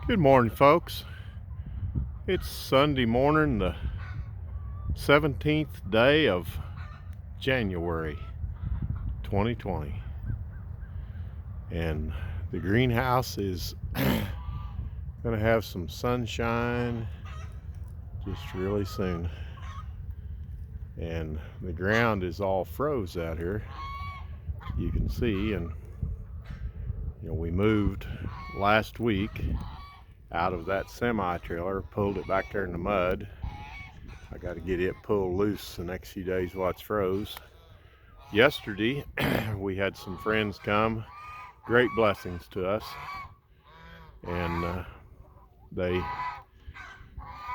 Good morning, folks. It's Sunday morning, the 17th day of January 2020, and the greenhouse is going to have some sunshine just really soon. And the ground is all froze out here, you can see, and we moved last week out of that semi-trailer, pulled it back there in the mud. I got to get it pulled loose the next few days while it's froze. Yesterday we had some friends come, great blessings to us, and they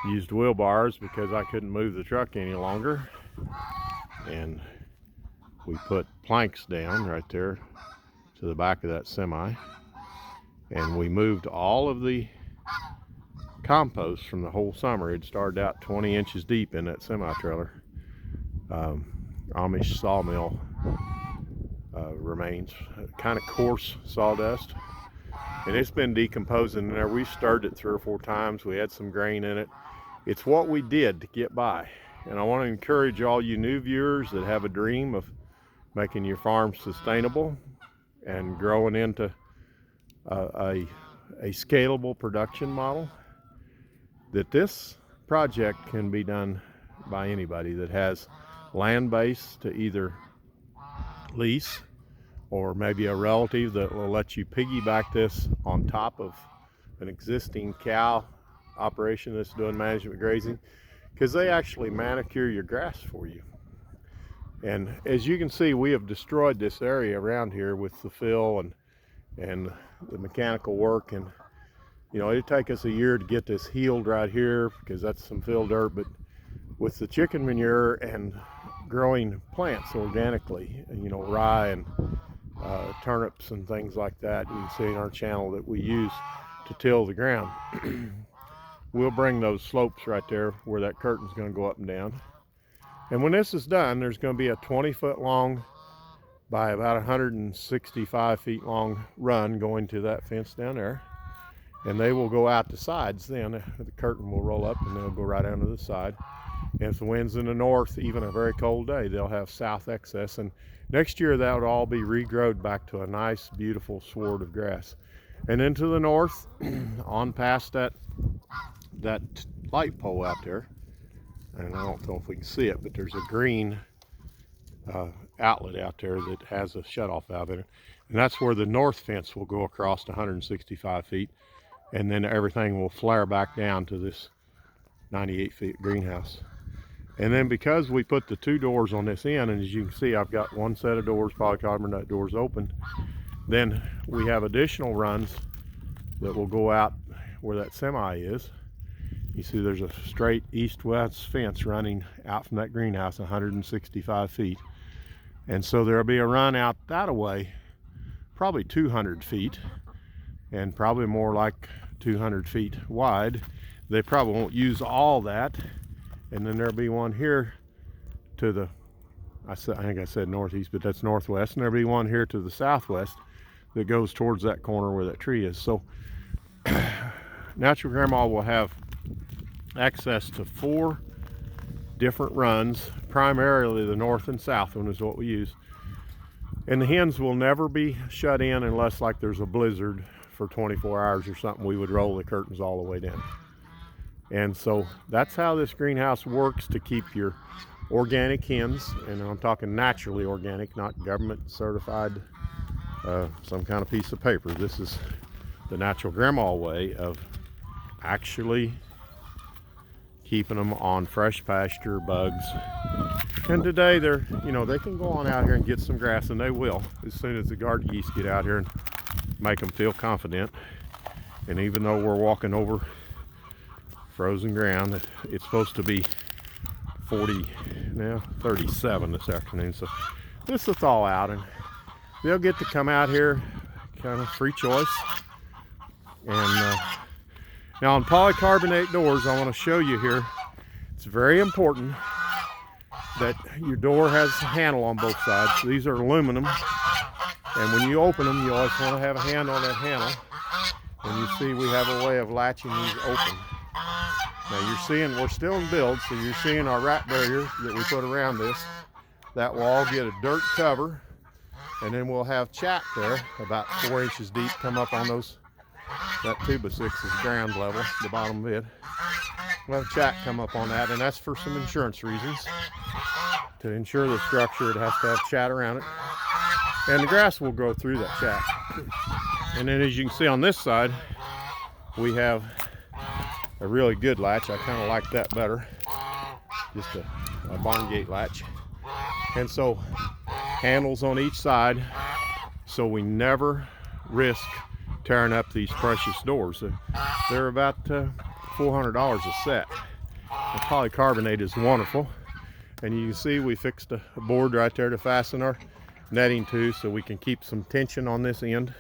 used wheelbars because I couldn't move the truck any longer, and we put planks down right there to the back of that semi, and we moved all of the compost from the whole summer. It started out 20 inches deep in that semi-trailer. Amish sawmill remains, kind of coarse sawdust, and it's been decomposing in there. We stirred it 3 or 4 times. We had some grain in it. It's what we did to get by, and I want to encourage all you new viewers that have a dream of making your farm sustainable and growing into a scalable production model, that this project can be done by anybody that has land base to either lease, or maybe a relative that will let you piggyback this on top of an existing cow operation that's doing management grazing, because they actually manicure your grass for you. And as you can see, we have destroyed this area around here with the fill and the mechanical work, and it'd take us a year to get this healed right here because that's some fill dirt. But with the chicken manure and growing plants organically, rye and turnips and things like that, you can see in our channel that we use to till the ground. We'll bring those slopes right there where that curtain's going to go up and down. And when this is done, there's going to be a 20-foot long by about 165 feet long run going to that fence down there. And they will go out the sides then. The curtain will roll up and they'll go right onto the side. And if the wind's in the north, even a very cold day, they'll have south excess. And next year that would all be regrowed back to a nice, beautiful sward of grass. And into the north, on past that light pole out there, and I don't know if we can see it, but there's a green outlet out there that has a shutoff valve in it. And that's where the north fence will go across to 165 feet. And then everything will flare back down to this 98 feet greenhouse. And then because we put the 2 doors on this end, and as you can see, I've got 1 set of doors, polycarbonate doors open, then we have additional runs that will go out where that semi is. You see there's a straight east-west fence running out from that greenhouse 165 feet. And so there'll be a run out that way, probably 200 feet, and probably more like 200 feet wide. They probably won't use all that. And then there'll be one here to the, I think I said northeast, but that's northwest. And there'll be one here to the southwest that goes towards that corner where that tree is. So Natural Grandma will have access to 4 different runs. Primarily the north and south one is what we use. And the hens will never be shut in unless like there's a blizzard for 24 hours or something. We would roll the curtains all the way down. And so that's how this greenhouse works to keep your organic hens, and I'm talking naturally organic, not government certified, some kind of piece of paper. This is the Natural Grandma way of actually keeping them on fresh pasture, bugs. And today they're, they can go on out here and get some grass, and they will as soon as the guard geese get out here and make them feel confident. And even though we're walking over frozen ground, it's supposed to be 40 now, 37 this afternoon. So this will thaw out and they'll get to come out here, kind of free choice. And now on polycarbonate doors, I want to show you here, it's very important that your door has a handle on both sides. These are aluminum, and when you open them, you always want to have a hand on that handle. And you see we have a way of latching these open. Now you're seeing we're still in build, so you're seeing our rat barrier that we put around this. That will all get a dirt cover, and then we'll have chat there about 4 inches deep come up on those. That 2x6 is ground level, the bottom bit. We'll have chat come up on that, and that's for some insurance reasons. To ensure the structure, it has to have chat around it. And the grass will grow through that chat. And then as you can see on this side, we have a really good latch. I kind of like that better. Just a barn gate latch. And so handles on each side, so we never risk tearing up these precious doors. They're about $400 a set. The polycarbonate is wonderful. And you can see we fixed a board right there to fasten our netting to, so we can keep some tension on this end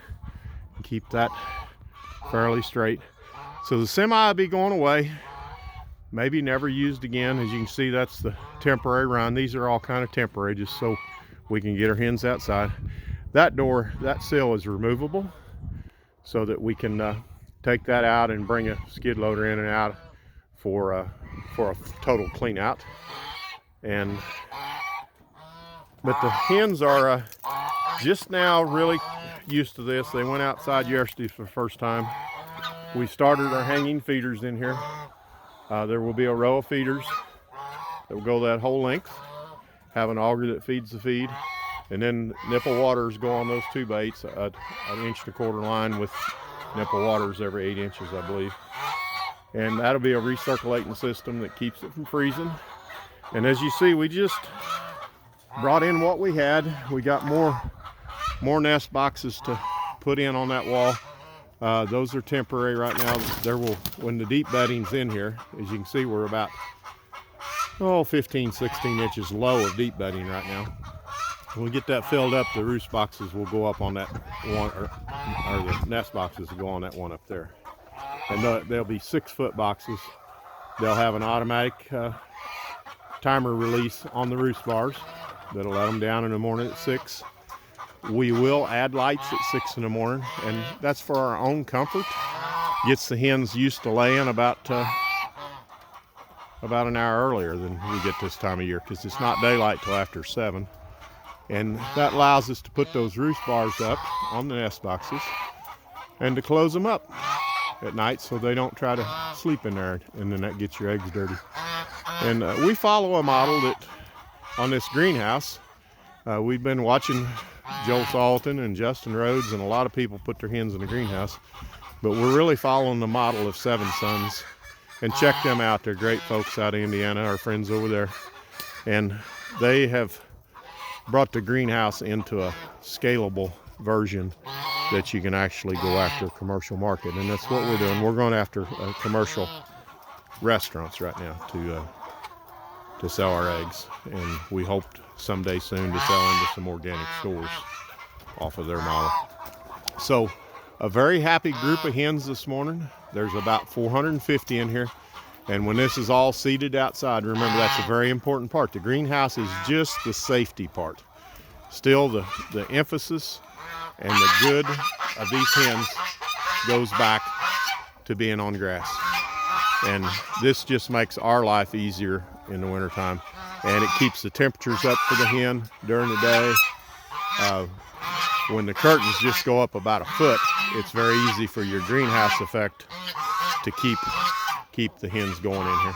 and keep that fairly straight. So the semi will be going away, maybe never used again. As you can see, that's the temporary run. These are all kind of temporary, just so we can get our hens outside. That door, that sill is removable, so that we can take that out and bring a skid loader in and out for a total clean out. But the hens are just now really used to this. They went outside yesterday for the first time. We started our hanging feeders in here. There will be a row of feeders that will go that whole length, have an auger that feeds the feed, and then nipple waters go on those two baits, an 1.25 inch line with nipple waters every 8 inches, I believe. And that'll be a recirculating system that keeps it from freezing. And as you see, we just brought in what we had. We got more nest boxes to put in on that wall. Those are temporary right now. When the deep bedding's in here, as you can see, we're about 15, 16 inches low of deep bedding right now. When we get that filled up, the roost boxes will go up on that one, or the nest boxes will go on that one up there. And they'll be 6-foot boxes. They'll have an automatic timer release on the roost bars that'll let them down in the morning at 6. We will add lights at 6 in the morning, and that's for our own comfort. Gets the hens used to laying about an hour earlier than we get this time of year, because it's not daylight till after 7. And that allows us to put those roost bars up on the nest boxes and to close them up at night so they don't try to sleep in there, and then that gets your eggs dirty. And we follow a model that on this greenhouse, we've been watching Joel Salton and Justin Rhodes, and a lot of people put their hens in the greenhouse, but we're really following the model of Seven Sons. And check them out. They're great folks out of Indiana, our friends over there. And they have brought the greenhouse into a scalable version that you can actually go after commercial market. And that's what we're doing. We're going after commercial restaurants right now to sell our eggs. And we hope someday soon to sell into some organic stores off of their model. So a very happy group of hens this morning. There's about 450 in here. And when this is all seated outside, remember that's a very important part. The greenhouse is just the safety part. Still, the emphasis and the good of these hens goes back to being on grass. And this just makes our life easier in the wintertime. And it keeps the temperatures up for the hen during the day. When the curtains just go up about a foot, it's very easy for your greenhouse effect to keep the hens going in here.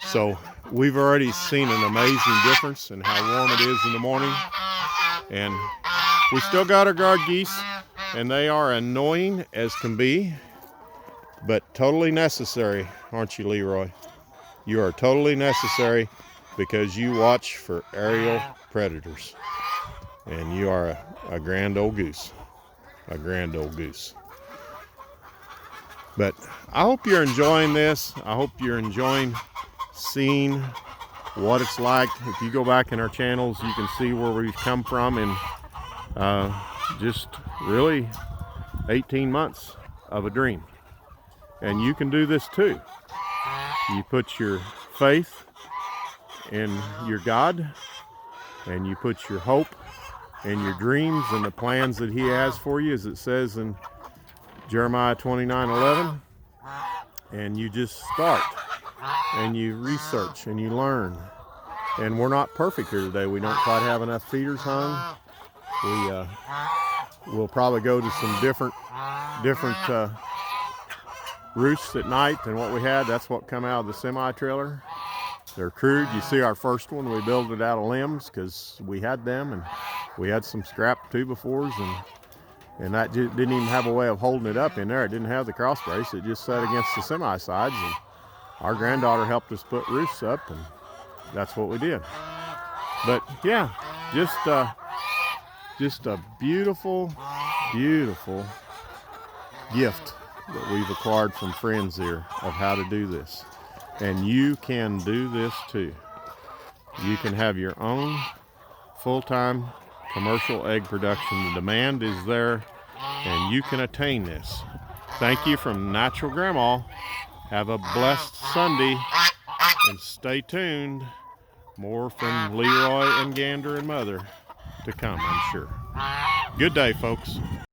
So we've already seen an amazing difference in how warm it is in the morning. And we still got our guard geese, and they are annoying as can be, but totally necessary, aren't you, Leroy? You are totally necessary because you watch for aerial predators. And you are a grand old goose. A grand old goose. But I hope you're enjoying this. I hope you're enjoying seeing what it's like. If you go back in our channels, you can see where we've come from in just really 18 months of a dream. And you can do this too. You put your faith in your God, and you put your hope and your dreams and the plans that He has for you, as it says in Jeremiah 29:11, and you just start and you research and you learn. And we're not perfect here today. We don't quite have enough feeders hung. We'll probably go to some different roosts at night than what we had. That's what come out of the semi trailer. They're crude. You see our first one, we built it out of limbs because we had them, and we had some scrap 2x4s, and that didn't even have a way of holding it up in there. It didn't have the cross brace. It just sat against the semi sides, and our granddaughter helped us put roofs up, and that's what we did. But yeah, just a beautiful, beautiful gift that we've acquired from friends here of how to do this. And you can do this too. You can have your own full-time commercial egg production. The demand is there, and you can attain this. Thank you from Natural Grandma. Have a blessed Sunday, and stay tuned. More from Leroy and Gander and Mother to come, I'm sure. Good day, folks.